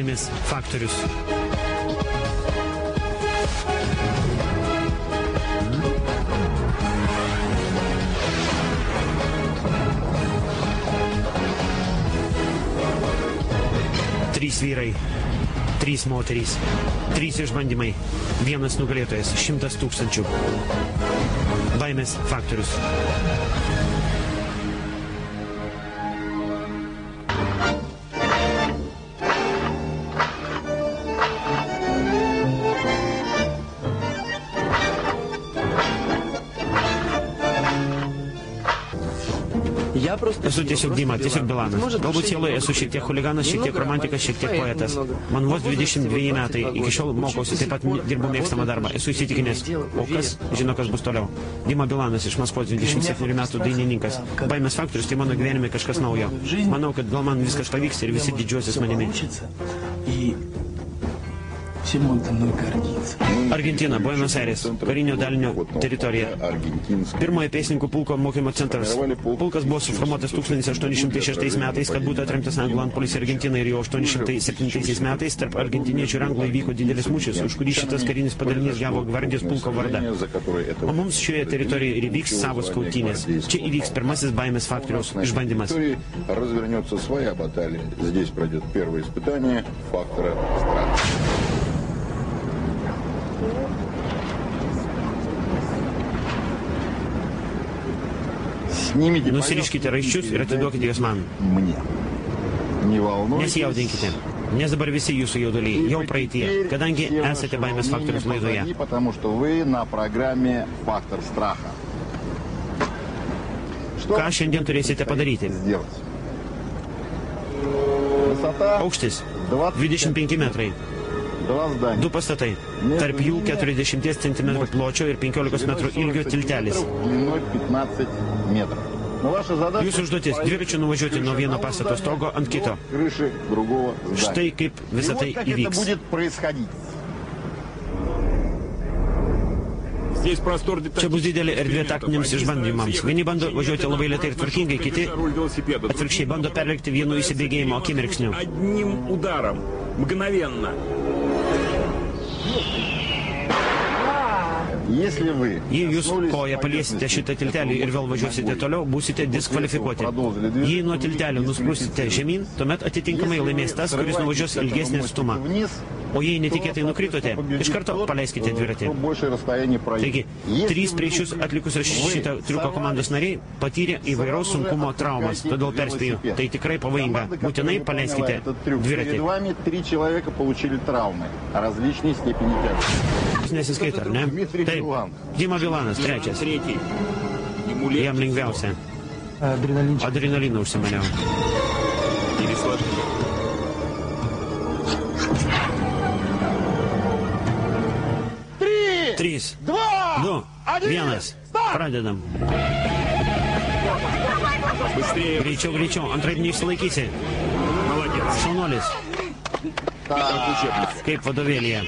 Baimės faktorius. Trys vyrai, 3 moterys, 3 išbandymai, 1 nugalėtojas, 100 000. Baimės faktorius. Esu tiesiog Dima, tiesiog Bilanas. Galbūt sieloje esu šiek tiek chuliganas, šiek tiek romantikas, šiek tiek poetas. Man vos 22 metai, iki šiol mokausi, taip pat dirbu mėgstamą darbą. Esu įsitikinęs, o kas žino, kas bus toliau. Dima Bilanas iš Maskvos, 27 metų dainininkas. Baimės faktorius, tai mano gyvenime kažkas naujo. Manau, kad gal man viskas pavyks ir visi didžiuosis manimi. Argentina, Buenos Aires, karinio dalinio teritorija. Pirmojo pėstininkų pulko mokymo centras. Pulkas buvo suformuotas 1806 metais, kad būtų atremtas anglų antpuolis į Argentiną, ir jau 807 metais tarp argentiniečių ir anglų įvyko didelis mūšis, už kurį šitas karinis padalinys gavo gvardijos pulko vardą. O mums šioje teritorijoje ir įvyks savos kautynės. Čia įvyks pirmasis baimės faktoriaus išbandymas. Nusiriškite raiščius ir atiduokite juos man. Nesijaudinkite, nes dabar visi jūsų jauduliai jau praeitie, kadangi esate baimės faktorius laidoje. Ką šiandien turėsite padaryti? Aukštis 25 metrai. 2 pastatai. Tarp jų 40 cm pločio ir 15 metrų ilgio tiltelis. Jūsų užduotis – dviračiu nuvažiuoti nuo vieno pastato stogo ant kito. Štai kaip visą tai įvyks. Čia bus didelė erdvė taktiniams išbandymams. Vieni bando važiuoti labai lėtai ir tvarkingai, kiti atvirkščiai bando perlėkti vienu įsibėgėjimo akimirksniu. Jei jūs koją paliesite šitą tiltelį ir vėl važiuosite toliau, būsite diskvalifikuoti. Jei nuo tiltelio nusprūsite žemyn, tuomet atitinkamai laimės tas, kuris nuvažiuos ilgesnį atstumą. O jei netikėtai nukritote, iš karto paleiskite dviratį. Taigi, 3 prieš jūs atlikusios šitą triuko komandos nariai patyrė įvairaus sunkumo traumas, todėl perspėju, tai tikrai pavojinga. Būtinai paleiskite dviratį. Jūs nesiskaito, ar ne? Taip, Dima Bilanas, 3. Jam lengviausia. Adrenaliną užsimaniau. 3, 2, 1. Pradedam. Greičiau, greičiau, antraip neišsilaikysi. Šaunuolis. Kaip vadovėlyje.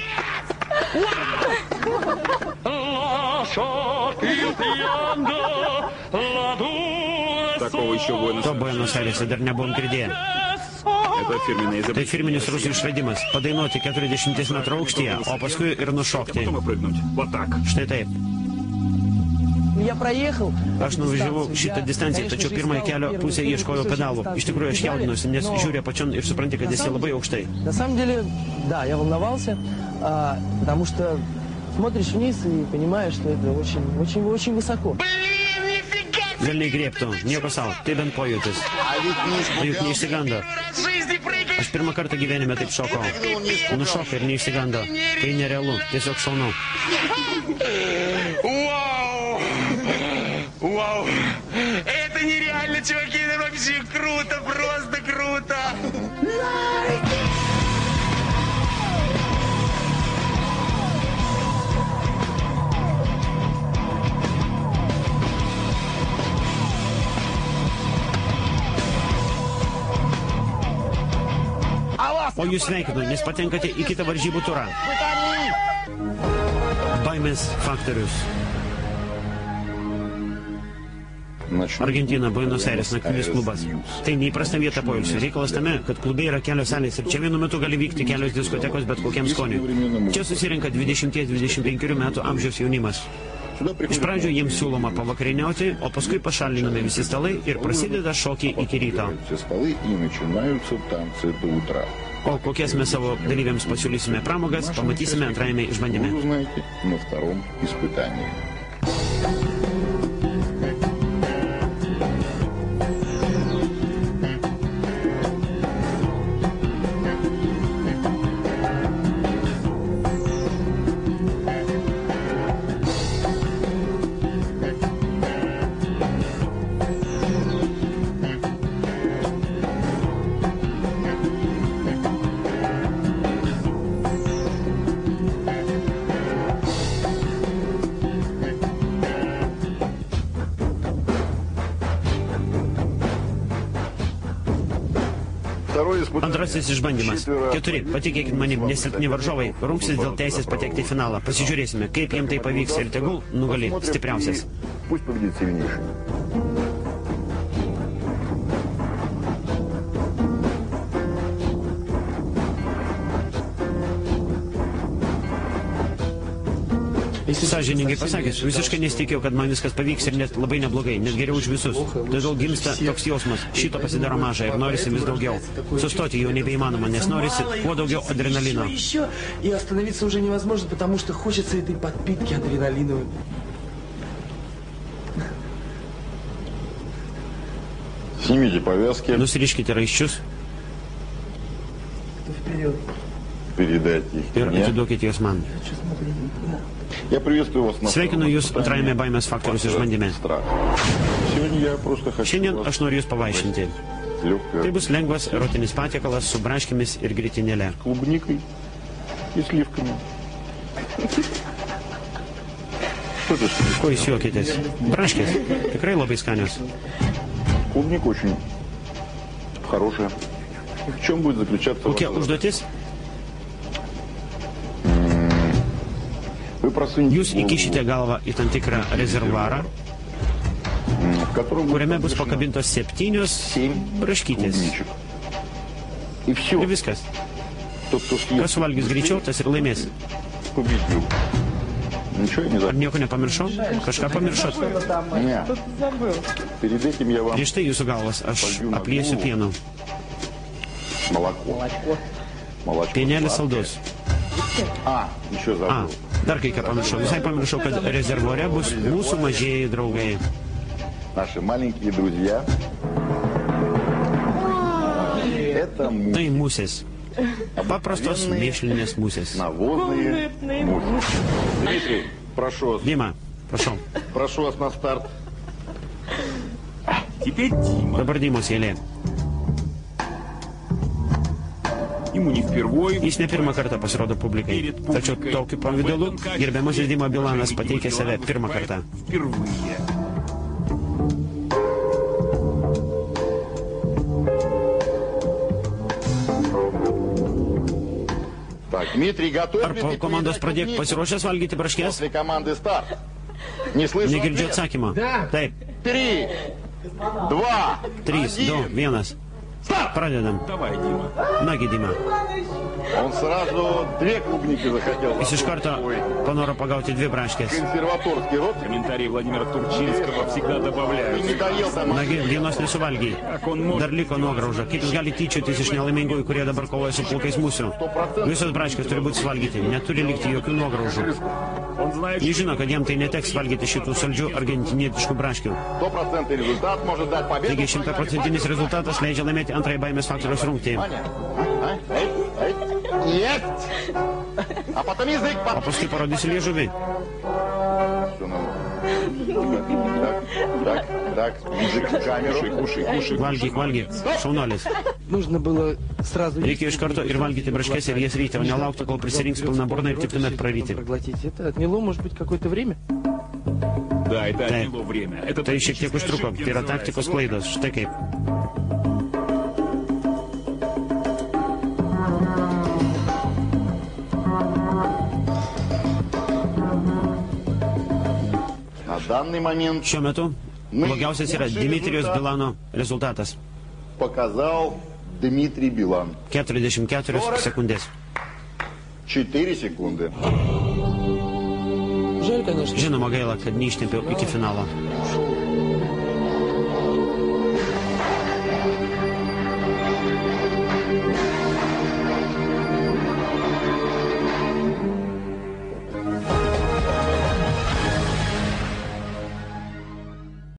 To Buenos Airese dar nebuvom girdėję. Tai firminis rusų išradimas. Padainuoti 40 metrų aukštyje, o paskui ir nušokti. Štai taip. Aš nuvažiavau šitą distanciją, tačiau pirmąją kelio pusę ieškojau pedalų. Iš tikrųjų, aš jaudinuosi, nes žiūrė pačion ir supranti, kad esi labai aukštai. Смотришь вниз и понимаешь, что это очень высоко. Velniai griebtų, nieko savo, tai bent pojūtis. Tai juk neišsigando. Aš pirmą kartą gyvenime taip šokau. Nušokai ir neišsigando. Tai nerealu, tiesiog šaunu. Вау! Это нереально, чуваки, это вообще круто, просто круто! O jūs sveikinu, nes patenkate į kitą varžybų turą. Baimės faktorius. Argentina, Buenos Aires, naktinis klubas. Tai neįprasta vieta poilsiui. Reikalas tame, kad klube yra kelios salės ir čia vienu metu gali vykti kelios diskotekos bet kokiam skoniui. Čia susirenka 20-25 metų amžiaus jaunimas. Iš pradžių jiems siūloma pavakarieniauti, o paskui pašalinami visi stalai ir prasideda šokiai iki ryto. O kokias mes savo dalyviams pasiūlysime pramogas, pamatysime antrajame išbandyme. Antrasis išbandymas. 4. Patikėkit manim, nesilpni varžovai. Rungsis dėl teisės patekti į finalą. Pasižiūrėsime, kaip jiems tai pavyks ir tegul nugali stipriausias. Sąžiningai pasakęs, visiškai nesitikėjau, kad man viskas pavyks ir net labai neblogai, net geriau už visus. Todėl gimsta toks jausmas, šito pasidaro maža ir norisi vis daugiau. Sustoti jau nebeįmanoma, nes norisi kuo daugiau adrenalino. И остановиться уже невозможно, потому что хочется этой подпитки адреналиновой. Снимите повязки. Nusiriškite raiščius. Вперед. Передайте их Ir мне. atiduokite juos man. Я приветствую вас на Sveikinu jūs antrajame baimės faktorius išbandyme. Сегодня я просто хочу Šiandien вас aš noriu jūs pavaišinti. легкой Tai bus lengvas erotinis patiekalas su braškėmis ir grietinėle. клубникой и сливками. Что ты что? Ko jūs juokitės? Braškės. Tikrai labai skanios. Клубника очень хорошая. В чем будет заключаться Kokia ваша užduotis? Вы просунете Jūs įkišite galvą į tam tikrą rezervuarą, в котором kuriame bus будет pakabintos 7 braškytės. клубничек. И все. Ir viskas. Тот, кто съест, Kas suvalgys greičiau, tas ir laimės. победил. Ничего я не Ar забыл. nieko nepamiršau? Kažką pamiršot. Не. Перед этим я вам Prieš tai jūsų galvas aš apliesiu pienu. молоко. Молочко. Pienelis сладкое. saldus. Еще A, забыл. dar kai ką pamiršau. Visai pamiršau, kad rezervuare bus mūsų mažieji draugai. Наши маленькие друзья. Это Tai musės. Paprastos mėšlinės musės. навозные мухи. Дмитрий, прошу вас. Dima, prašau. Прошу вас на старт. Теперь Дима. Dabar Dimos eilė. Ему не впервой. Jis ne pirmą kartą pasirodo publikai. Tačiau tokiu pavydalu gerbiamasis Dima Bilanas pateikė save pirmą kartą. Впервые. Так, Дмитрий, готов Ar ли po ты komandos передать pradėk клубнику pasiruošęs valgyti braškės? после команды старт? Не слышу Negirdžiu ответ. atsakymo. Taip, 3, 2, 3, 2, 1. Pradedam. Давай, Дима. Nagi, Dima. Он сразу 2 клубники захотел. Jis iš karto Ой, panoro pagauti 2 braškės. консерваторский рот. Комментарии Владимира Турчинского всегда И не добавляют. доел там. Nagi, vienos nesuvalgiai. Как он может... Dar liko nuograuža. Kaip jis gali tyčiotis iš nelaimingųjų, kurie dabar kovoja su plaukais mūsų? Visos braškės turi būti suvalgyti. Neturi likti jokių nuograužų. Он знает, Jis žino, kad jam tai neteks valgyti šitų saldžių argentinietiškų braškių. 100% результат может дать победу. Taigi 100% rezultatas leidžia laimėti antrąjį baimės faktoriaus rungtį. Ваня, а? Эй, эй. Есть! А потом язык O paskui parodysi liežuvį. Всё нормально. Так, язык в камеру. Кушай. Valgyk, valgyk. Šaunuolis. Нужно было сразу... Reikėjo iš karto ir valgyti braškės ir jas ryti, o nelaukti, kol prisirinks pilną burną ir tik tuomet praryti. Проглотить. Это отняло, может быть, какое-то время? Да, это Taip. отняло время. Это Tai šiek tiek тактическая užtruko. ошибка Tai yra называется. taktikos klaidos. Štai kaip. На данный момент Šiuo metu Blogiausias yra Dmitrijus Bilano rezultatas. Показал Дмитрий Билан. 44 sekundės. 4 секунды. Жаль, конечно. Žinoma gaila, kad neištempiau iki finalo.